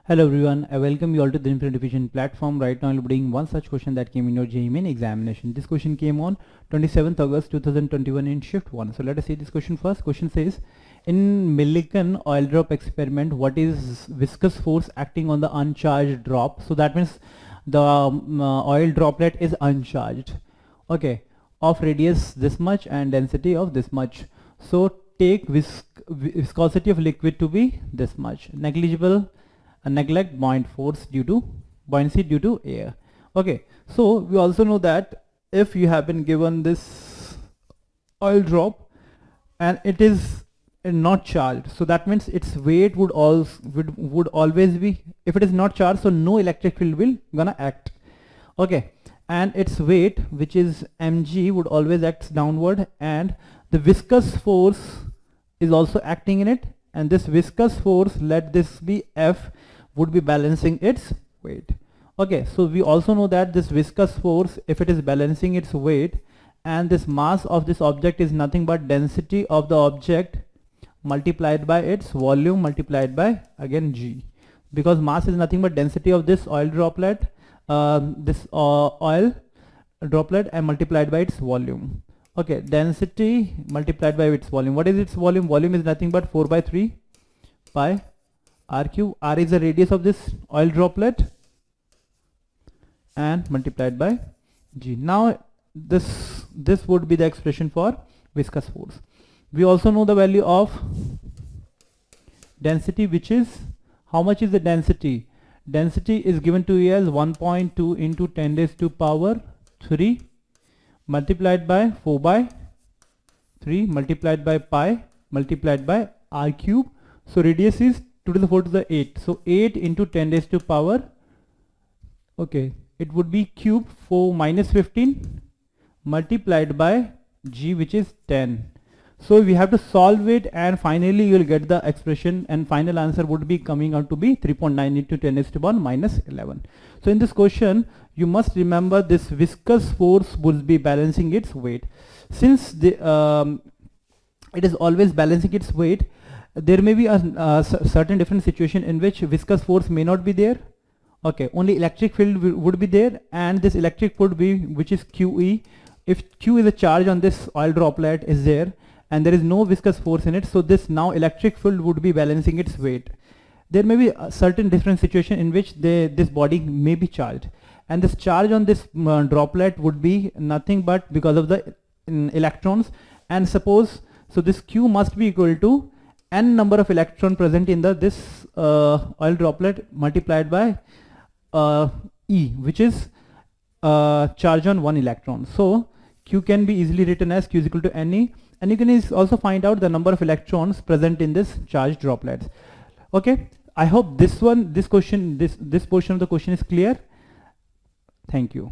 Hello everyone, I welcome you all to the Infinite Division platform. Right now I'll be doing one such question that came in your JEE Main examination. This question came on 27th August 2021 in shift 1. So let us see this question first. Question says, in Millikan oil drop experiment, what is viscous force acting on the uncharged drop? So that means the oil droplet is uncharged, okay, of radius this much and density of this much. So take viscosity of liquid to be this much, negligible, neglect buoyancy due to air. Okay, so we also know that if you have been given this oil drop and it is not charged, so that means its weight would always be, if it is not charged, so no electric field will gonna act. Okay, and its weight, which is mg, would always act downward, and the viscous force is also acting in it, and this viscous force, let this be F, would be balancing its weight. Okay, so we also know that this viscous force, if it is balancing its weight, and this mass of this object is nothing but density of the object multiplied by its volume multiplied by again g, because mass is nothing but density of this oil droplet, oil droplet, and multiplied by its volume. Okay, density multiplied by its volume. What is its volume? Volume is nothing but 4 by 3 pi r cube. R is the radius of this oil droplet and multiplied by g. Now this would be the expression for viscous force. We also know the value of density, which is, how much is the density? Density is given to you as 1.2 into 10 raised to power 3 multiplied by 4 by 3 multiplied by pi multiplied by r cube. So radius is 2 to the 4 to the 8. So 8 into 10 raised to power, okay, it would be cube 4 minus 15 multiplied by g, which is 10. So we have to solve it, and finally you will get the expression, and final answer would be coming out to be 3.9 into 10 raised to power minus 11. So in this question, you must remember this viscous force will be balancing its weight. Since the it is always balancing its weight, there may be a certain different situation in which viscous force may not be there. Okay, only electric field would be there, and this electric would be, which is QE. If Q is a charge on this oil droplet is there, and there is no viscous force in it, so this now electric field would be balancing its weight. There may be a certain different situation in which this body may be charged, and this charge on this droplet would be nothing but because of the electrons, and suppose, so this Q must be equal to n number of electron present in this oil droplet multiplied by E, which is charge on 1 electron. So Q can be easily written as Q is equal to Ne, and you can also find out the number of electrons present in this charged droplets. Okay, I hope this portion of the question is clear. Thank you.